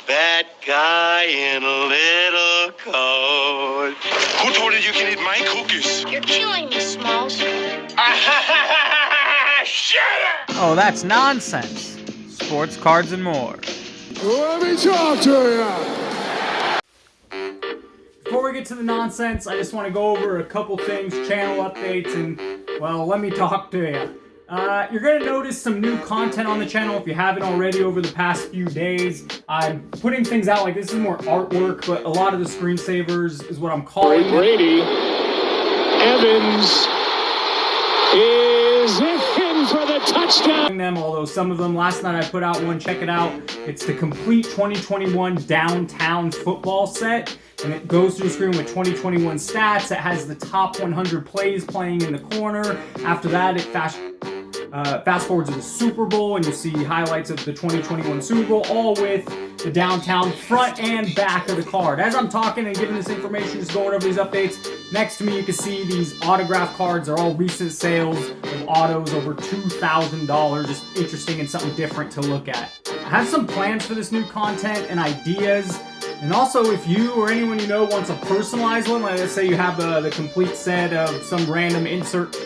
Bad guy in a little coat. Who told you you can eat my cookies? You're killing me, Smalls. Shut up! Oh, that's nonsense. Sports, cards, and more. Let me talk to you. Before we get to the nonsense, I just want to go over a couple things, channel updates, and, well, let me talk to you. You're going to notice some new content on the channel if you haven't already over the past few days. I'm putting things out like this is more artwork, but a lot of the screensavers is what I'm calling it. Brady. Evans is in for the touchdown. Them, although some of them, last night I put out one, check it out. It's the complete 2021 downtown football set, and it goes through the screen with 2021 stats. It has the top 100 plays playing in the corner. After that, it fast forwards to the Super Bowl, and you see highlights of the 2021 Super Bowl, all with the downtown front and back of the card. As I'm talking and giving this information, just going over these updates, next to me you can see these autograph cards. They're all recent sales of autos over $2,000. Just interesting and something different to look at. I have some plans for this new content and ideas. And also, if you or anyone you know wants a personalized one, like let's say you have the complete set of some random insert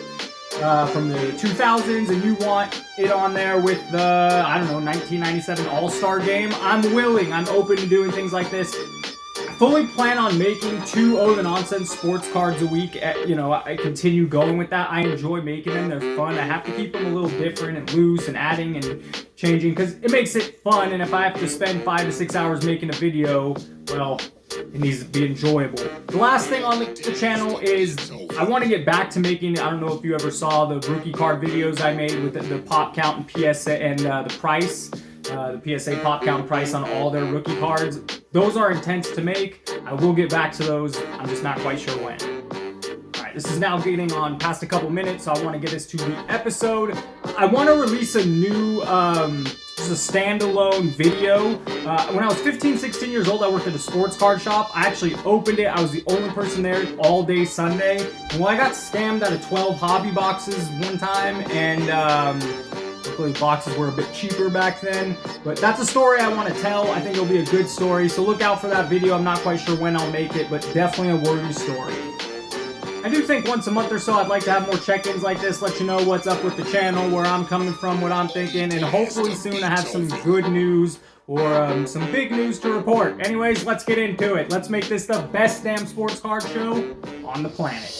from the 2000s and you want it on there with the, I don't know, 1997 All-Star Game, I'm willing. I'm open to doing things like this. I fully plan on making 2 Oh the Nonsense sports cards a week. I continue going with that. I enjoy making them. They're fun. I have to keep them a little different and loose and adding and changing because it makes it fun. And if I have to spend 5 to 6 hours making a video, well, it needs to be enjoyable. The last thing on the channel is I want to get back to making, I don't know if you ever saw the rookie card videos I made with the pop count and PSA and the price, the PSA pop count price on all their rookie cards. Those are intense to make. I will get back to those. I'm just not quite sure when. Alright, this is now getting on past a couple minutes, so I want to get us to the episode. I want to release a new, just a standalone video. When I was 15, 16 years old, I worked at a sports card shop. I actually opened it. I was the only person there all day Sunday. Well, I got scammed out of 12 hobby boxes one time, and luckily boxes were a bit cheaper back then. But that's a story I want to tell. I think it'll be a good story, so look out for that video. I'm not quite sure when I'll make it, but definitely a worthy story. I do think once a month or so I'd like to have more check-ins like this, let you know what's up with the channel, where I'm coming from, what I'm thinking, and hopefully soon I have some good news or some big news to report. Anyways, let's get into it. Let's make this the best damn sports card show on the planet.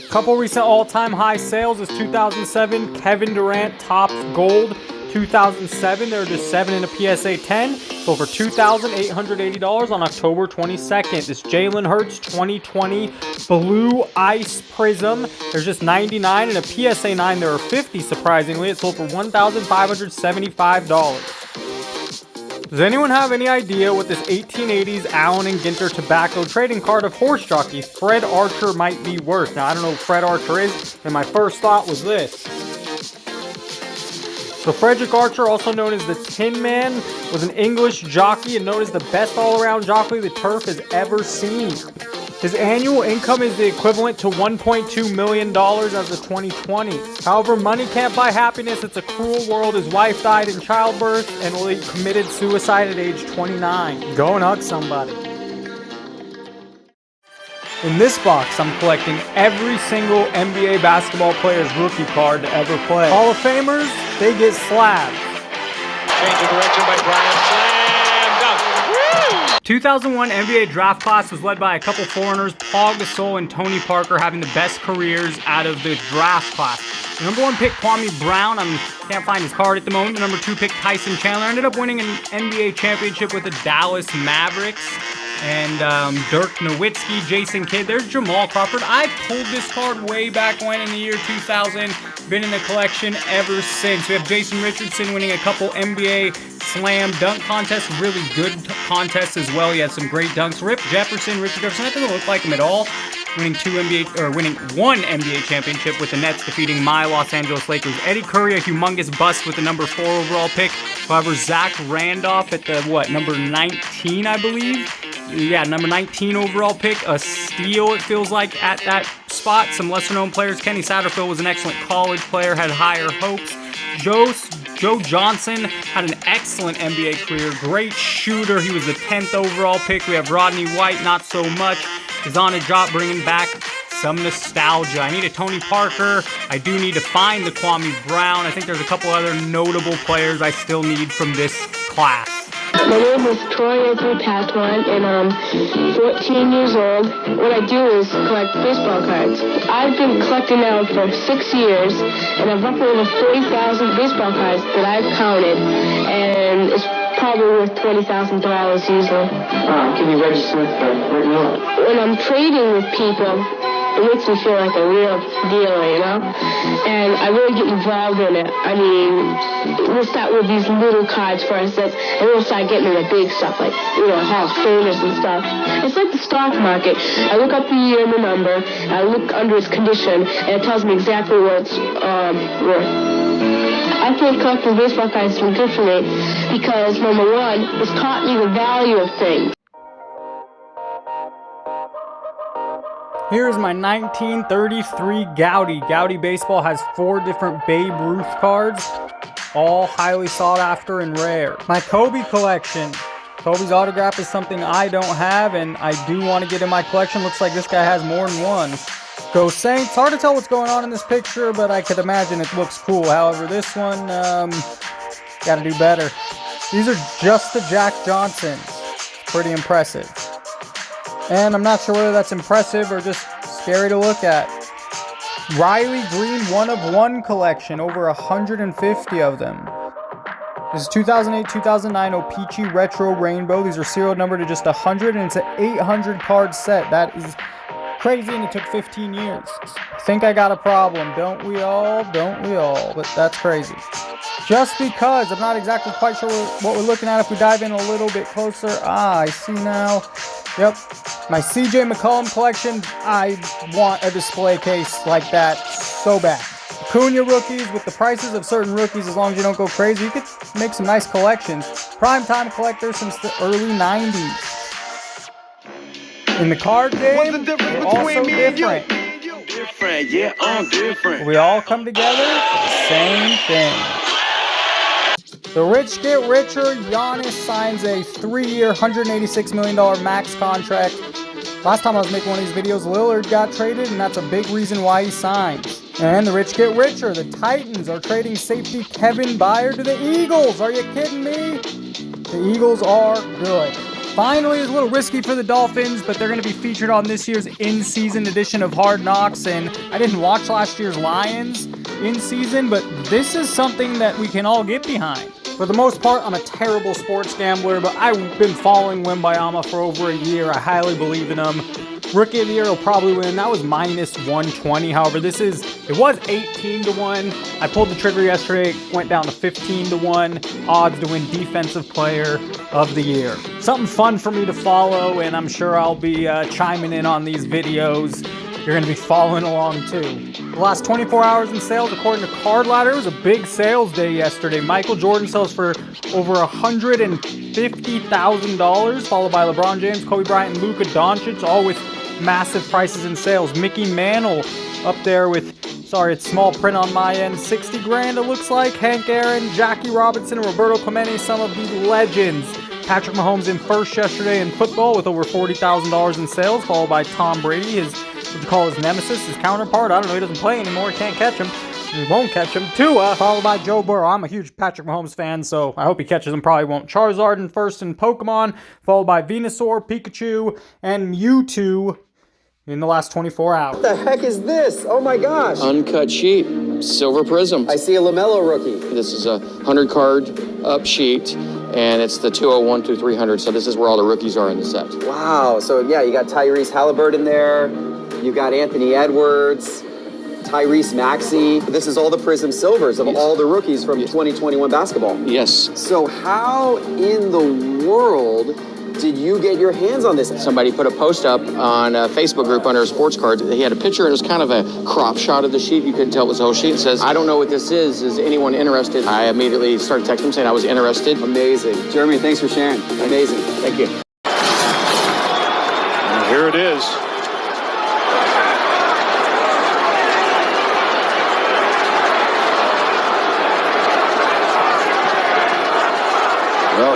Couple recent all-time high sales is 2007 Kevin Durant Topps Gold. 2007, there were just 7 in a PSA 10, so for $2,880 on October 22nd. This Jalen Hurts 2020 Blue Ice Prism, there's just 99 in a PSA 9, there are 50 surprisingly. It sold for $1,575. Does anyone have any idea what this 1880s Allen and Ginter tobacco trading card of horse jockey Fred Archer might be worth? Now, I don't know who Fred Archer is, and my first thought was this. So Frederick Archer, also known as the Tin Man, was an English jockey and known as the best all-around jockey the turf has ever seen. His annual income is the equivalent to $1.2 million as of 2020. However, money can't buy happiness. It's a cruel world. His wife died in childbirth and he committed suicide at age 29. Go and hug somebody. In this box, I'm collecting every single NBA basketball player's rookie card to ever play. Hall of Famers, they get slabs. Change of direction by Bryant. Slam dunk. 2001 NBA draft class was led by a couple foreigners, Paul Gasol and Tony Parker, having the best careers out of the draft class. The number 1 pick, Kwame Brown, can't find his card at the moment. The number 2 pick, Tyson Chandler, ended up winning an NBA championship with the Dallas Mavericks. And Dirk Nowitzki, Jason Kidd, there's Jamal Crawford. I pulled this card way back when in the year 2000. Been in the collection ever since. We have Jason Richardson winning a couple NBA slam dunk contests, really good contests as well. He had some great dunks. Richard Jefferson, that doesn't look like him at all. Winning one NBA championship with the Nets, defeating my Los Angeles Lakers. Eddie Curry, a humongous bust with the number 4 overall pick. However, Zach Randolph at the, number 19, I believe? Yeah, number 19 overall pick. A steal, it feels like, at that spot. Some lesser-known players. Kenny Satterfield was an excellent college player, had higher hopes. Joe Johnson had an excellent NBA career, great shooter. He was the 10th overall pick. We have Rodney White, not so much. Is on a job bringing back some nostalgia. I need a Tony Parker. I do need to find the Kwame Brown. I think there's a couple other notable players I still need from this class. My name is Troy Anthony Patois, and I'm 14 years old. What I do is collect baseball cards. I've been collecting now for 6 years, and I've roughly over 40,000 baseball cards that I've counted, and it's probably worth $20,000 usually. Can you register for what? When I'm trading with people, it makes me feel like a real dealer, you know? And I really get involved in it. I mean, we'll start with these little cards for instance, and we'll start getting into big stuff like, Hall of Famers and stuff. It's like the stock market. I look up the year and the number, I look under its condition, and it tells me exactly what it's worth. I think collecting baseball cards has been good for me because, number one, it's taught me the value of things. Here's my 1933 Gowdy. Gowdy Baseball has 4 different Babe Ruth cards, all highly sought after and rare. My Kobe collection. Kobe's autograph is something I don't have, and I do want to get in my collection. Looks like this guy has more than one. Go Saints. Hard to tell what's going on in this picture, but I could imagine it looks cool. However, this one, gotta do better. These are just the Jack Johnsons. Pretty impressive. And I'm not sure whether that's impressive or just scary to look at. Riley Green 1-of-1 collection, over 150 of them. This is 2008-2009 O-Pee-Chee Retro Rainbow. These are serial numbered to just 100, and it's an 800 card set. That is crazy, and it took 15 years. I think I got a problem. Don't we all? Don't we all? But that's crazy. Just because I'm not exactly quite sure what we're looking at if we dive in a little bit closer. I see now. Yep, my CJ McCollum collection. I want a display case like that so bad. Acuna rookies, with the prices of certain rookies, as long as you don't go crazy, you could make some nice collections. Primetime collector since the early 90s. In the card game, What's the difference we're between also me and you? different. Different, yeah, I'm different. We all come together, same thing. The rich get richer. Giannis signs a 3-year, $186 million max contract. Last time I was making one of these videos, Lillard got traded, and that's a big reason why he signed. And the rich get richer. The Titans are trading safety Kevin Byard to the Eagles. Are you kidding me? The Eagles are good. Finally, it's a little risky for the Dolphins, but they're going to be featured on this year's in-season edition of Hard Knocks. And I didn't watch last year's Lions in-season, but this is something that we can all get behind. For the most part, I'm a terrible sports gambler, but I've been following Wembanyama for over a year. I highly believe in him. Rookie of the Year will probably win. That was minus 120. However, it was 18-1. I pulled the trigger yesterday. It went down to 15-1 odds to win Defensive Player of the Year. Something fun for me to follow, and I'm sure I'll be chiming in on these videos. You're going to be following along too. The last 24 hours in sales, according to Card Ladder, it was a big sales day yesterday. Michael Jordan sells for over $150,000, followed by LeBron James, Kobe Bryant, and Luka Doncic, all with massive prices in sales. Mickey Mantle up there with, sorry, it's small print on my end, 60 grand it looks like. Hank Aaron, Jackie Robinson, and Roberto Clemente, some of the legends. Patrick Mahomes in first yesterday in football with over $40,000 in sales, followed by Tom Brady, his, what you call his nemesis, his counterpart. I don't know, he doesn't play anymore, can't catch him. He won't catch him. Tua, followed by Joe Burrow. I'm a huge Patrick Mahomes fan, so I hope he catches him. Probably won't. Charizard in first in Pokemon, followed by Venusaur, Pikachu, and Mewtwo in the last 24 hours. What the heck is this? Oh my gosh. Uncut sheet, silver prism. I see a LaMelo rookie. This is a 100 card up sheet, and it's the 201 through 300. So this is where all the rookies are in the set. Wow. So yeah, you got Tyrese Halliburton there. You got Anthony Edwards, Tyrese Maxey. This is all the Prism Silvers of all the rookies from 2021 basketball. Yes. So how in the world did you get your hands on this? Somebody put a post up on a Facebook group under a sports card. He had a picture, and it was kind of a crop shot of the sheet. You couldn't tell it was the whole sheet. It says, I don't know what this is. Is anyone interested? I immediately started texting him saying I was interested. Amazing. Jeremy, thanks for sharing. Amazing. Thank you. And here it is.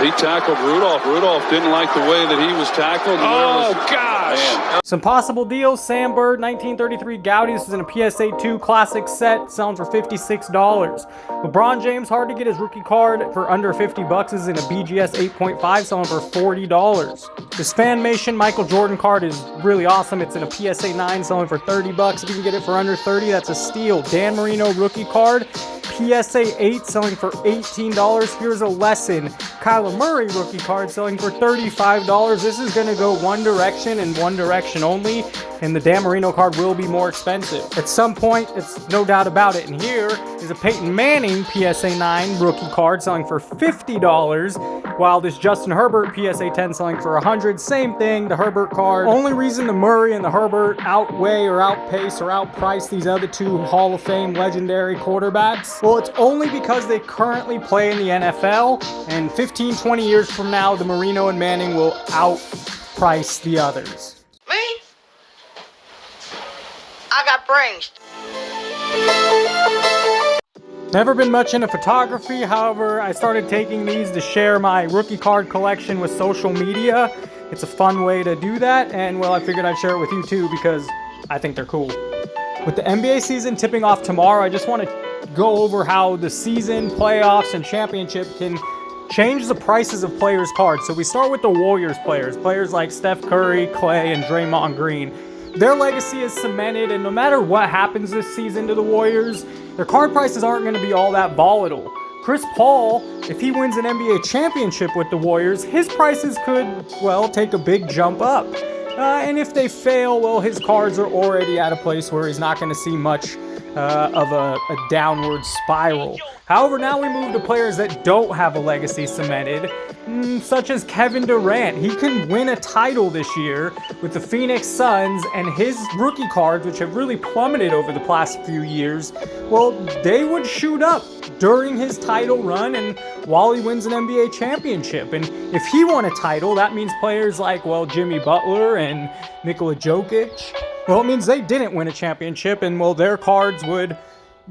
he tackled Rudolph. Rudolph didn't like the way that he was tackled. Oh, gosh. Man. Some possible deals. Sam Bird, 1933 Gaudi. This is in a PSA 2 classic set. Selling for $56. LeBron James, hard to get his rookie card for under $50. This is in a BGS 8.5. Selling for $40. This Fanmation Michael Jordan card is really awesome. It's in a PSA 9. Selling for $30. If you can get it for under $30, that's a steal. Dan Marino rookie card. PSA 8 selling for $18. Here's a lesson. Kyler Murray rookie card selling for $35. This is going to go one direction and one direction only, and the Dan Marino card will be more expensive. At some point, it's no doubt about it. And here is a Peyton Manning PSA 9 rookie card selling for $50, while this Justin Herbert PSA 10 selling for $100. Same thing, the Herbert card. Only reason the Murray and the Herbert outweigh or outpace or outprice these other two Hall of Fame legendary quarterbacks, well, it's only because they currently play in the NFL, and 15, 20 years from now, the Marino and Manning will outprice the others. Me? I got brains. Never been much into photography, however, I started taking these to share my rookie card collection with social media. It's a fun way to do that, and well, I figured I'd share it with you too because I think they're cool. With the NBA season tipping off tomorrow, I just want to go over how the season, playoffs, and championship can change the prices of players' cards. So we start with the Warriors players like Steph Curry, Clay, and Draymond Green. Their legacy is cemented, and no matter what happens this season to the Warriors, their card prices aren't going to be all that volatile. Chris Paul, if he wins an NBA championship with the Warriors, his prices could, well, take a big jump up. And if they fail, well, his cards are already at a place where he's not going to see much of a downward spiral. However, now we move to players that don't have a legacy cemented, such as Kevin Durant. He can win a title this year with the Phoenix Suns, and his rookie cards, which have really plummeted over the past few years, well, they would shoot up during his title run and while he wins an NBA championship. And if he won a title, that means players like, well, Jimmy Butler and Nikola Jokic, well, it means they didn't win a championship, and, well, their cards would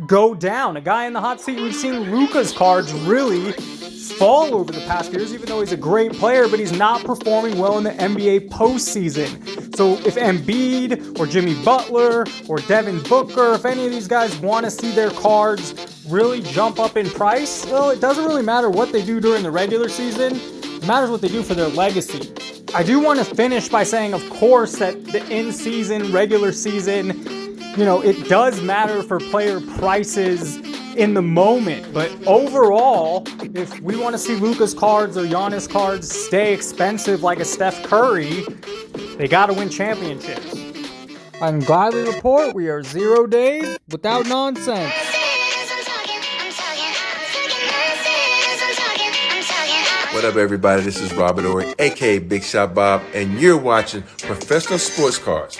go down. A guy in the hot seat, we've seen Luka's cards really fall over the past years, even though he's a great player, but he's not performing well in the NBA postseason. So if Embiid or Jimmy Butler or Devin Booker, if any of these guys want to see their cards really jump up in price, well, it doesn't really matter what they do during the regular season. It matters what they do for their legacy. I do want to finish by saying, of course, that the in-season, regular season, it does matter for player prices in the moment. But overall, if we want to see Luka's cards or Giannis cards stay expensive like a Steph Curry, they got to win championships. I can gladly report we are 0 days without nonsense. What up, everybody? This is Robert Ory, aka Big Shot Bob, and you're watching Professional Sports Cards.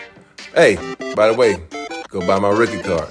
Hey, by the way, go buy my rookie card.